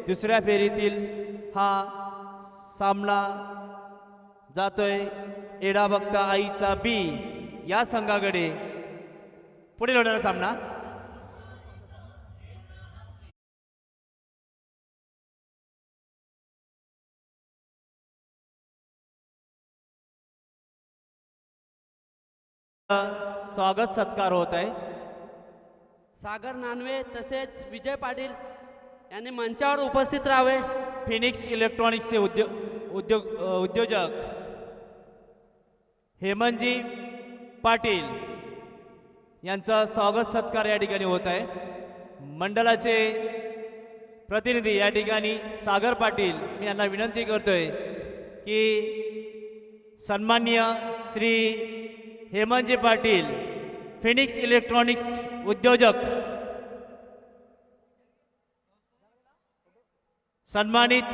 दुसऱ्या फेरीतील हा सामना जातोय एडा बघता आईचा बी या संघाकडे. पुढील होणारा सामना स्वागत सत्कार होत आहे. सागर नानवे तसेच विजय पाटील यांनी मंचावर उपस्थित राहावे. फिनिक्स इलेक्ट्रॉनिक्सचे उद्योजक हेमंतजी पाटील यांचा स्वागत सत्कार या ठिकाणी होत आहे. मंडळाचे प्रतिनिधी या ठिकाणी सागर पाटील मी यांना विनंती करतोय की सन्माननीय श्री हेमंतजी पाटील फिनिक्स इलेक्ट्रॉनिक्स उद्योजक सन्मानित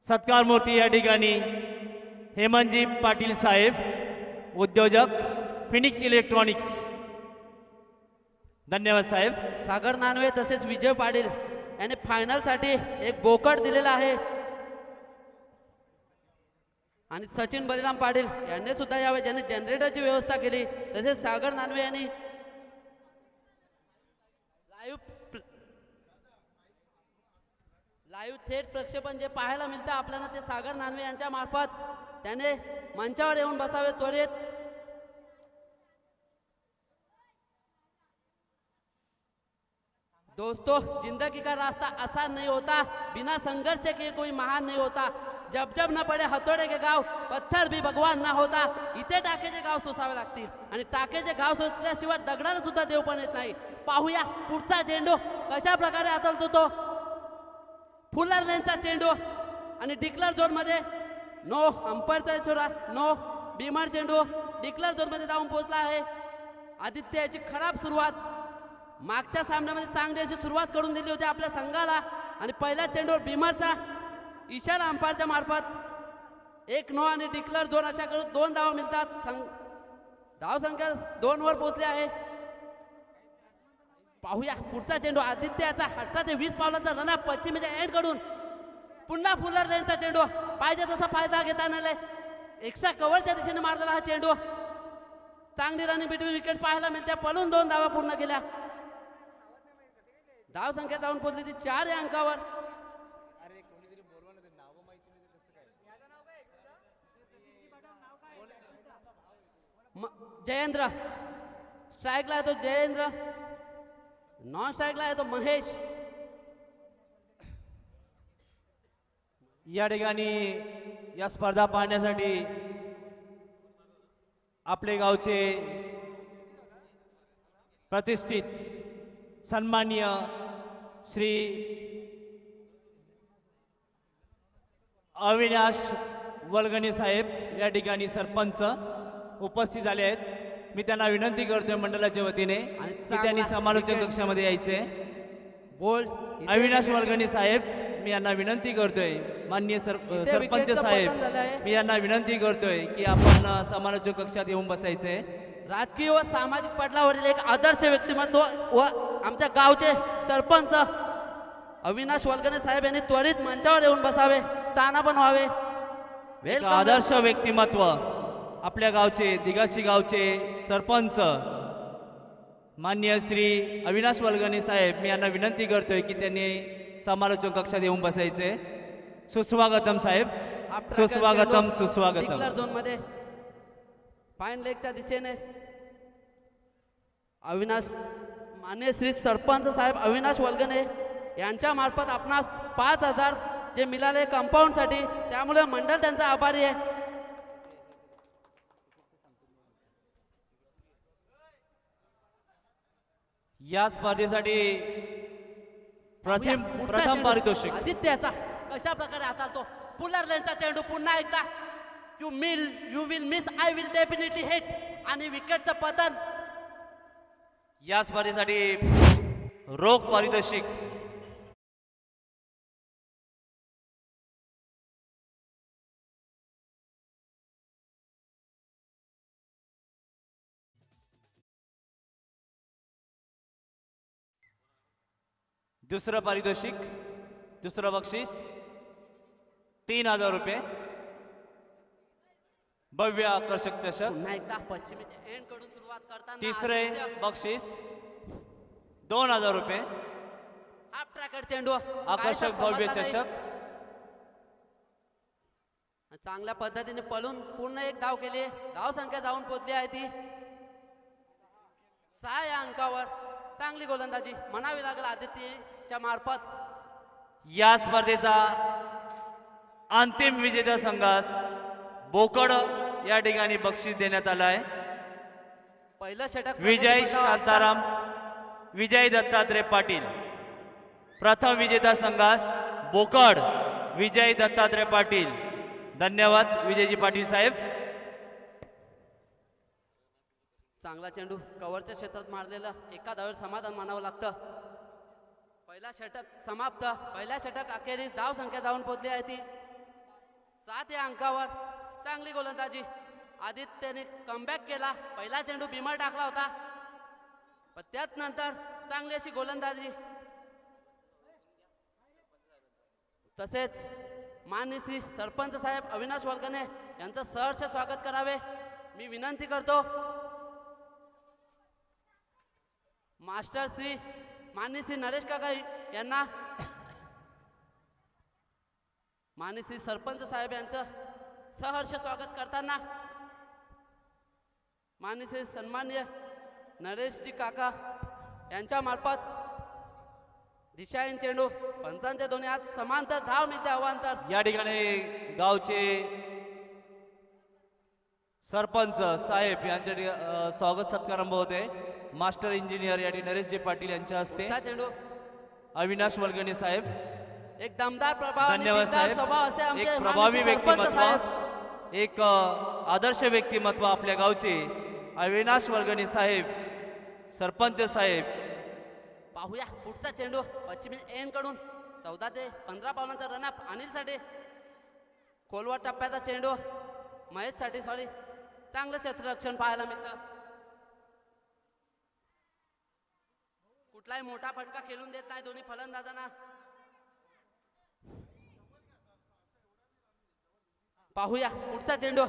सत्कार मूर्ती या ठिकाणी हेमंतजी पाटील साहेब उद्योजक फिनिक्स इलेक्ट्रॉनिक्स. धन्यवाद साहेब. सागर नानवे तसेच विजय पाटील यांनी फायनलसाठी एक बोकड दिलेला आहे आणि सचिन बलिराम पाटील यांनी सुद्धा यावेळी ज्यांनी जनरेटरची व्यवस्था केली. तसेच सागर नानवे यांनी लाईव्ह थेट प्रक्षेपण जे पाहायला मिळतं आपल्याला ते सागर नानवे यांच्या मार्फत त्याने मंचावर येऊन बसावे त्वरित. दोस्तों, जिंदगी का रास्ता आसान नहीं होता, बिना संघर्ष के कोई महान नहीं होता. जब जब न पडे हथोडे के गाव पत्थर भी भगवान ना होता. इथे टाकेचे गाव सोसावे लागतील आणि टाकेचे गाव सोसल्याशिवाय दगडाला सुद्धा देव पण येत नाही. पाहूया पुढचा चेंडू कशा प्रकारे हाताळतो तो. फुलर लेनचा चेंडू आणि डिक्लर झोन मध्ये नो अंपायरचा इशारा नो. बीमार चेंडू डिक्लर झोन मध्ये जाऊन पोहोचला आहे. आदित्य याची खराब सुरुवात. मागच्या सामन्यामध्ये चांगली अशी सुरुवात करून दिली होती आपल्या संघाला आणि पहिल्या चेंडूवर बीमारचा इशारा अंपायरच्या मार्फत 1-9 आणि डिक्लर झोन अशा करून 2 धावा मिळतात. धाव संख्या 2 वर पोहोचली आहे. पाहूया पुढचा चेंडू आदित्याचा 18 ते 20 पावलांचा रन अप पश्चिमेच्या एंड कडून पुन्हा फुलर लेनचा चेंडू पाहिजे तसा फायदा घेता आला. एक्स्ट्रा कव्हरच्या दिशेने मारलेला हा चेंडू. चांगली रनिंग बिटवीन विकेट पाहायला मिळते. पळून 2 धावा पूर्ण केल्या. धाव संख्या जाऊन पोहोचली ती 4 या अंकावर. जयेंद्र स्ट्राइकला आहे तो जयेंद्र. नॉन स्ट्राइकला आहे तो महेश. या ठिकाणी या स्पर्धा पाहण्यासाठी आपले गावचे प्रतिष्ठित सन्माननीय श्री अविनाश वलगणे साहेब या ठिकाणी सरपंच उपस्थित झाले आहेत. मी त्यांना विनंती करतोय मंडळाच्या वतीने की त्यांनी समालोचन कक्षामध्ये यायचे. बोल अविनाश वलगणे साहेब मी यांना विनंती करतोय. माननीय सरपंच साहेब मी यांना विनंती करतोय की आपण समालोचक कक्षात येऊन बसायचे. राजकीय व सामाजिक पटलावरील एक आदर्श व्यक्तिमत्व व आमच्या गावचे सरपंच अविनाश वलगणे साहेब यांनी त्वरित मंचावर येऊन बसावे. स्थानापन्न व्हावे. आदर्श व्यक्तिमत्व आपल्या गावचे दिगाशी गावचे सरपंच माननीय श्री अविनाश वलगणे साहेब मी यांना विनंती करतोय की त्यांनी समालोचक कक्षात येऊन बसायचे. सुस्वागतम साहेब. सुस्वागतम सुस्वागतम. डिक्लर झोन मध्ये फाईन लेगच्या दिशेने अविनाश मान्य श्री सरपंच साहेब अविनाश वलगणे यांच्या मार्फत आपणास 5,000 जे मिळाले कंपाऊंड साठी, त्यामुळे मंडळ त्यांचा आभारी आहे. या स्पर्धेसाठी प्रथम पारितोषिक आदित्याचा कशा प्रकारे हाताळतो. पुलर लेनचा चेंडू पुन्हा एकदा you will miss I will definitely hit आणि विकेटचं पतन. या स्पर्धेसाठी रोख पारितोषिक दुसरं पारितोषिक, दुसरं बक्षीस 3000 रुपये. भव्य आकर्षक चषक. पुन्हा एकदा पश्चिमेच्या एंड कडून सुरुवात करताना तिसरे आदित्य बक्षीस 2000 रुपये. हाफ ट्रॅकर चेंडू आकर्षक काहीसा भव्य समजला नाही. चषक. चांगल्या पद्धतीने पळून पूर्ण एक धाव केली. धाव संख्या जाऊन पोहोचली आहे ती 6 या अंकावर. चांगली गोलंदाजी म्हणावी लागेल आदित्यच्या मार्फत. या स्पर्धेचा अंतिम विजेत्या संघास बोकड या ठिकाणी बक्षीस देण्यात आलं आहे. पहिलं षटक विजय शांताराम, विजय दत्तात्रय पाटील. प्रथम विजेता संघास बोकड विजय दत्तात्रय पाटील. धन्यवाद विजयजी पाटील साहेब. चांगला चेंडू कव्हरच्या क्षेत्रात मारलेलं एका धावेवर समाधान मानावं लागतं. पहिला षटक समाप्त. पहिल्या षटक अखेरीस धाव संख्या जाऊन पोहोचली आहे ती 7 या अंकावर. चांगली गोलंदाजी आदित्यने कमबॅक केला. पहिला चेंडू बिमर टाकला होता पण त्यात नंतर चांगली अशी गोलंदाजी. तसेच माननीय श्री सरपंच साहेब अविनाश वलगणे यांचं सहर्ष स्वागत करावे मी विनंती करतो. मास्टर श्री माननीय श्री नरेश काका यांना माननीय श्री सरपंच साहेब यांचं सहर्ष स्वागत करताना माननीय श्री सन्माननीय नरेशजी काका यांच्या मार्फत दिशाहीन चेंडू पंचांच्या दोन्ही हात समांतर धाव मिळते अवांतर. या ठिकाणी गावचे सरपंच साहेब यांच्या स्वागत सत्कारांभ होते. मास्टर इंजिनियर या ठिकाणी नरेशजी पाटील यांच्या हस्ते. पुढचा चेंडू अविनाश वलगणे साहेब. एक दमदार प्रभाव आणि धन्यवाद दिलदार साहेब. स्वभाव असे एक आमचे प्रभावी माननीय सरपंच साहेब. व्यक्तिमत्व, एक आदर्श व्यक्तिमत्व आपल्या गावचे अविनाश वलगणे साहेब, सरपंच साहेब. पाहूया पुढचा चेंडू पश्चिमी एंड कडून 14 ते 15 पावलांचा रनअप अनिलसाठी. खोलवर टप्प्याचा चेंडू महेशसाठी. सॉरी चांगलं क्षेत्ररक्षण पाहायला मिळतं. कुठलाही मोठा फटका खेळून देत नाही दोन्ही फलंदाजांना. पाहूया पुढचा चेंडू.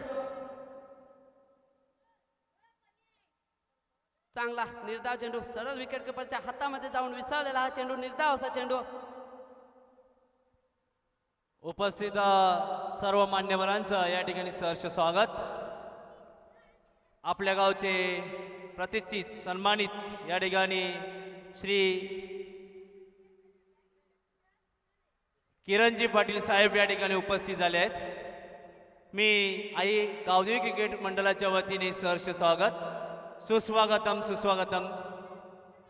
चांगला निर्धाव चेंडू सरळ विकेट किपरच्या हातामध्ये जाऊन विसरलेला हा चेंडू. निर्धाव असा चेंडू. उपस्थित सर्व मान्यवरांचं या ठिकाणी सहर्ष स्वागत. आपल्या गावचे प्रतिष्ठित सन्मानित या ठिकाणी श्री किरणजी पाटील साहेब या ठिकाणी उपस्थित झाले आहेत. मी आई गावदेवी क्रिकेट मंडळाच्या वतीने सहर्ष स्वागत. सुस्वागतम सुस्वागतम.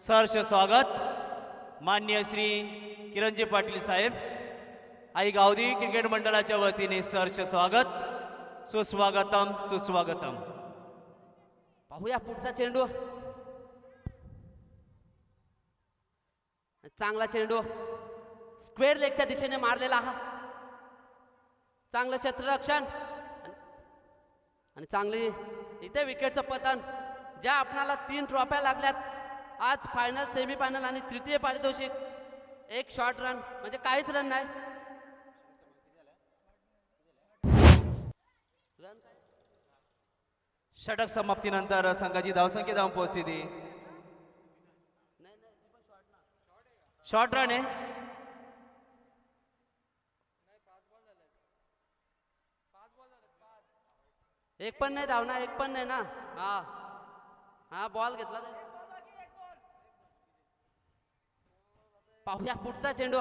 सहर्ष स्वागत माननीय श्री किरणजी पाटील साहेब. आई गावदेवी क्रिकेट मंडळाच्या वतीने सहर्ष स्वागत. सुस्वागतम सुस्वागतम. पाहूया पुढचा चेंडू. चांगला चेंडू स्क्वेअर लेगच्या दिशेने मारलेला हा. चांगलं क्षेत्ररक्षण आणि चांगली इथे विकेटचं पतन. ज्या आपणाला 3 ट्रॉफ्या लागल्यात आज फायनल, सेमीफायनल आणि तृतीय पारितोषिक. एक शॉर्ट रन म्हणजे काहीच रन नाही. षटक समाप्तीनंतर संघाची धावसंख्या जाऊन पोहोचते ती. शॉर्ट रन आहे. एक पण नाही धावना, एक पण नाही ना. हा हा बॉल घेतला. पाहूया पुढचा चेंडू.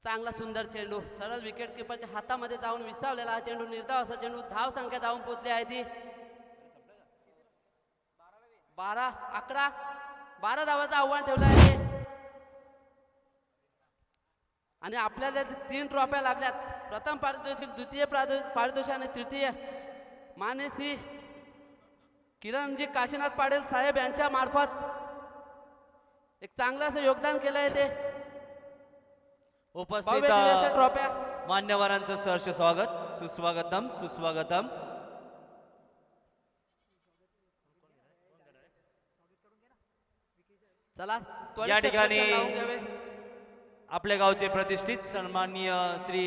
चांगला सुंदर चेंडू सरळ विकेट किपरच्या हातामध्ये जाऊन विसावलेला हा चेंडू. निर्धाव असा चेंडू. धाव संख्या जाऊन पोहोचली आहे ती 12 धावाचं आव्हान ठेवलं आहे. आणि आपल्याला 3 ट्रॉफ्या लागल्यात. प्रथम पारितोषिक, द्वितीय पारितोषिक आणि तृतीय माननीय श्री किरणजी काशीनाथ पाटील साहेब यांच्या मार्फत एक चांगलं असं योगदान केलं आहे ते. उपस्थित ट्रॉफ्या मान्यवरांचं सहर्ष स्वागत. सुस्वागतम सुस्वागतम. चला या त्वरित ठिकाणी क्षेत्ररक्षण लावून घ्यावे. आपल्या गावचे प्रतिष्ठित सन्माननीय श्री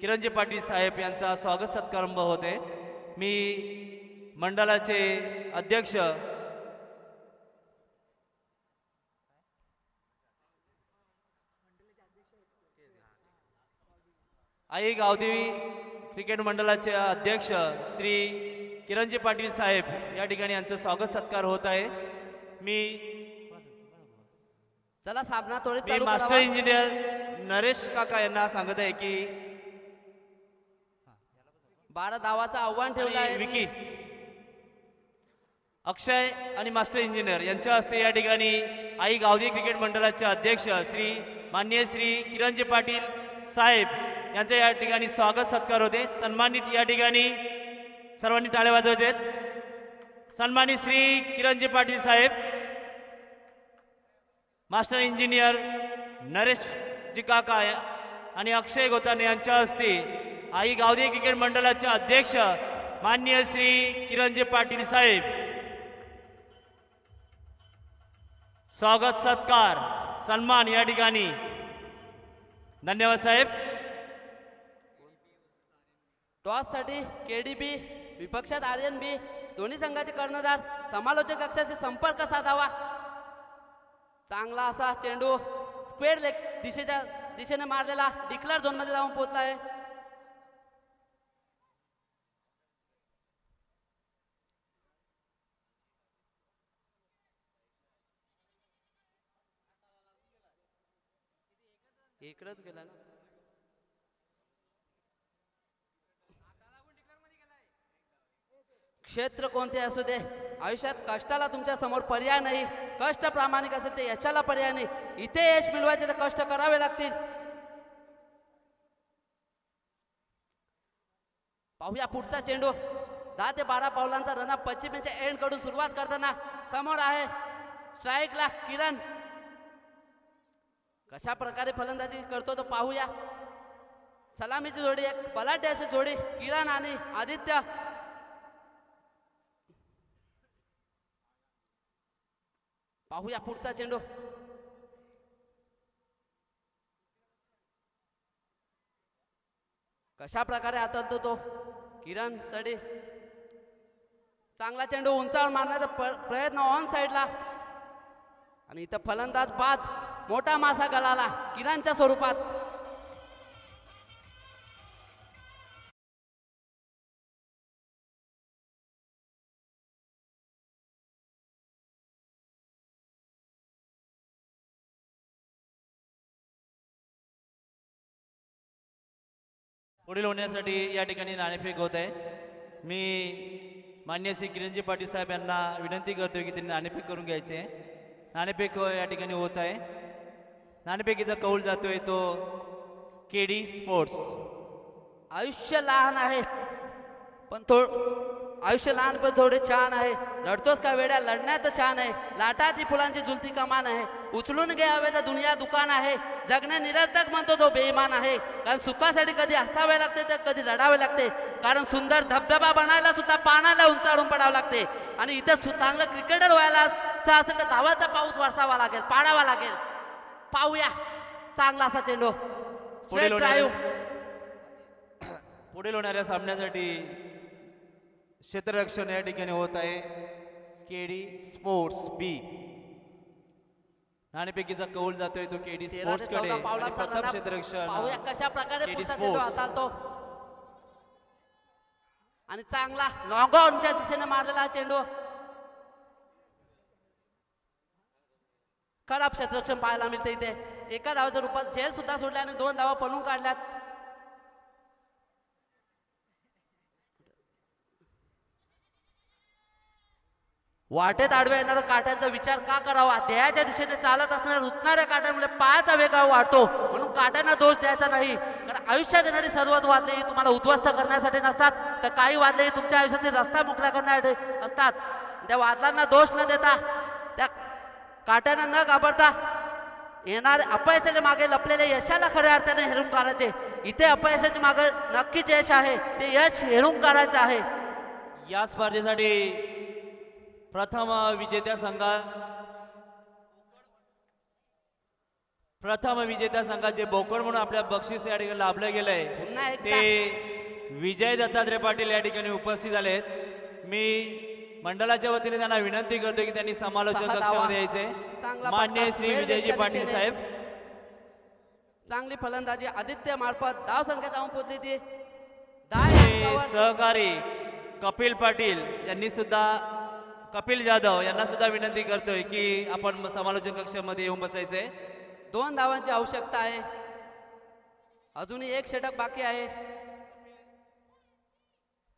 किरणजी पाटील साहेब यांचा स्वागत सत्कारारंभ होते. मी मंडळाचे अध्यक्ष आई गावदेवी क्रिकेट मंडळाचे अध्यक्ष श्री किरणजी पाटील साहेब या ठिकाणी यांचं स्वागत सत्कार होत आहे. मी चला सामना त्वरित मी चालू मास्टर करावा. इंजिनियर नरेश काका यांना सांगत आहे की 12 धावाचं आव्हान ठेवलं आणि आहे. विकी अक्षय आणि मास्टर इंजिनियर यांच्या हस्ते या ठिकाणी आई गावदेवी क्रिकेट मंडळाचे अध्यक्ष श्री माननीय श्री किरणजी पाटील साहेब यांचे या ठिकाणी स्वागत सत्कार होते. सन्मानित या ठिकाणी सर्वांनी टाळ्या वाजवायचे. सन्मानित श्री किरणजी पाटील साहेब, मास्टर इंजिनियर नरेशजी काका आणि अक्षय गोताने यांच्या हस्ते आई गावदेवी क्रिकेट मंडळाचे अध्यक्ष माननीय श्री किरणजी पाटील साहेब स्वागत सत्कार सन्मान या ठिकाणी. धन्यवाद साहेब. टॉससाठी केडीबी विपक्षात आर्यन दोन्ही संघाचे कर्णधार समालोचक कक्षाशी संपर्क साधावा. चांगला असा चेंडू स्क्वेअर लेग दिशेने मारलेला डिक्लेअर झोनमध्ये जाऊन पोहोचला आहे. इकडंच गेला ना. क्षेत्र कोणते असू दे, आयुष्यात कष्टाला तुमच्या समोर पर्याय नाही. कष्ट प्रामाणिक असेल ते यशाला पर्याय नाही. इथे यश मिळवायचे तर कष्ट करावे लागतील. पाहूया पुढचा चेंडू. 10 ते 12 पावलांचा रन पश्चिमेच्या एंड कडून सुरुवात करताना समोर आहे स्ट्राईकला किरण. कशा प्रकारे फलंदाजी करतो तो पाहूया. सलामीची जोडी, एक बलाढ्य अशी जोडी किरण आणि आदित्य. पाहूया पुढचा चेंडू. कशा प्रकारे हाताळतो तो किरण सडी. चांगला चेंडू उंचावर मारण्याचा प्रयत्न ऑन साइडला आणि इथं फलंदाज बाद. मोठा मासा गळाला किरणच्या स्वरूपात. पुढील होण्यासाठी या ठिकाणी नाणेफेक होत आहे. मी मान्य श्री किरणजी पाटील साहेब यांना विनंती करतोय की त्यांनी नाणेफेक करून घ्यायचे. नाणेफेक या ठिकाणी होत आहे. नाणेफेकीचा कौल जातोय तो केडी स्पोर्ट्स. आयुष्य लहान आहे पण आयुष्य लहान पण थोडे छान आहे. लढतोस का वेड्या, लढण्यात छान आहे. लाटाती फुलांची झुलती कमान आहे. उचलून घे हवे तर दुनिया दुकान आहे. जगणे निरर्थक म्हणतो तो बेईमान आहे. कारण सुखासाठी कधी हसावे लागते तर कधी रडावे लागते. कारण सुंदर धबधबा बनायला सुद्धा पाण्याला उंचाळून पडावं लागते. आणि इथं चांगलं क्रिकेटर व्हायला असेल तर धावाचा पाऊस वरसावा लागेल, पाडावा लागेल. पाहूया चांगला असा चेंडू. पुढील ड्राईव्ह. पुढील होणाऱ्या सामन्यासाठी क्षेत्ररक्षण या ठिकाणी होत आहे केडी स्पोर्ट्स बी. नाणेफेकीचा कौल जातोय तो केडी 13 स्पोर्ट्स ते कडे. 14 पावलांचा प्रथम रनअप. क्षेत्ररक्षण पाहूया कशा प्रकारे केडी पुढचा चेंडू स्पोर्ट्स. हाताळतो. आणि चांगला लॉंग ऑनच्या दिशेने मारलेला हा चेंडू. खराब क्षेत्ररक्षण पाहायला मिळते इथे. एका धावाच्या रूपात झेल सुद्धा सोडल्या आणि 2 धावा पळून काढल्यात. वाटेत आडव्या येणाऱ्या काट्याचा विचार का करावा. ध्येयाच्या दिशेने चालत असणाऱ्या रुतणाऱ्या काट्यामुळे पायाचा वेगाव वाढतो. म्हणून काट्यांना दोष द्यायचा नाही. कारण आयुष्यात येणारी सर्वच वादळे ही तुम्हाला उद्ध्वस्त करण्यासाठी नसतात, तर काही वादळे तुमच्या आयुष्यातील रस्ता मोकळा करण्यासाठी असतात. त्या वादळांना दोष न देता, त्या काट्यांना न घाबरता येणारे अपयशाच्या मागे लपलेले यशाला खऱ्या अर्थाने हेरून काढायचे. इथे अपयशाच्या मागे नक्कीच यश आहे. ते यश हेरून काढायचं आहे. या स्पर्धेसाठी प्रथम विजेत्या संघात प्रथम विजेत्या संघाचे बोकड म्हणून आपल्या बक्षीस या ठिकाणी लाभलं गेलंय पुन्हा एकदा ते विजय दत्तात्रय पाटील या ठिकाणी उपस्थित झालेत. मी मंडळाच्या वतीने त्यांना विनंती करतो की त्यांनी समालोचक सहा धावा. कक्षामध्ये यायचे. चांगला मान्य फटका. श्री वेळ विजयजी त्यांच्या पाटील दिशेने. साहेब. चांगली फलंदाजी आदित्य मार्फत धाव संख्या जाऊन पोहोचली ती 10 आणि अंकावर. सहकारी कपिल पाटील यांनी सुद्धा कपिल जाधव यांना सुद्धा विनंती करतोय की आपण समालोचक कक्षामध्ये येऊन बसायचंय. 2 धावांची आवश्यकता आहे. अजूनही एक षटक बाकी आहे.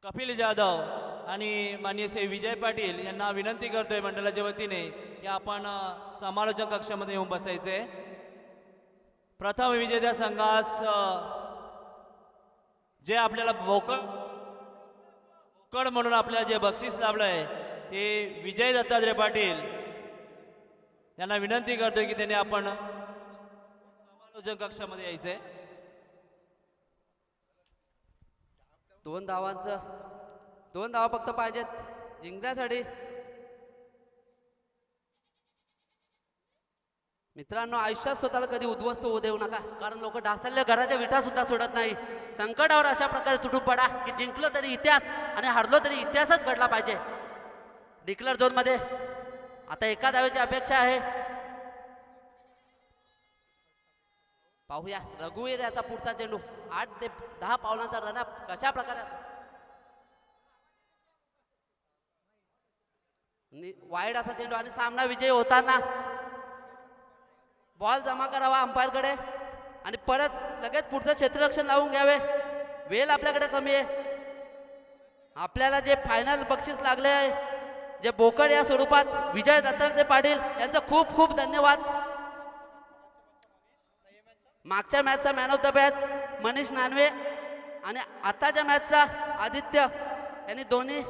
कपिल जाधव आणि माननीय श्री विजय पाटील यांना विनंती करतोय मंडळाच्या वतीने की आपण समालोचक कक्षामध्ये येऊन बसायचे. प्रथम विजेत्या संघास जे आपल्याला बोकड म्हणून आपल्याला जे बक्षीस लाभलंय ते विजय दत्तात्रय पाटील यांना विनंती करतोय की त्यांनी आपण समालोचक कक्षामध्ये यायचंय. 2 धावा फक्त पाहिजेत जिंकण्यासाठी. मित्रांनो, आयुष्यात स्वतःला कधी उद्ध्वस्त होऊ देऊ नका, कारण लोक ढासळल्या घराच्या विटा सुद्धा सोडत नाही. संकटावर अशा प्रकारे तुटून पडा की जिंकलो तरी इतिहास आणि हरलो तरी इतिहासच घडला पाहिजे. डिक्लेअर झोनमध्ये आता एका धावेची अपेक्षा आहे. पाहूया रघुवीर याचा पुढचा चेंडू. 8 ते 10 पावलांचा रनअप कशा प्रकारे वाईड असा चेंडू आणि सामना विजयी होताना बॉल जमा करावा अंपायरकडे आणि परत लगेच पुढचं क्षेत्ररक्षण लावून घ्यावे. वेळ आपल्याकडे कमी आहे. आपल्याला जे फायनल बक्षीस लागले आहे, जे बोकड या स्वरूपात, विजय दत्तात्रय पाटील यांचं खूप खूप धन्यवाद. मागच्या मॅचचा man of the match Manish Nanve आणि आताच्या मॅचचा आदित्य यांनी दोन्ही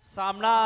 सामना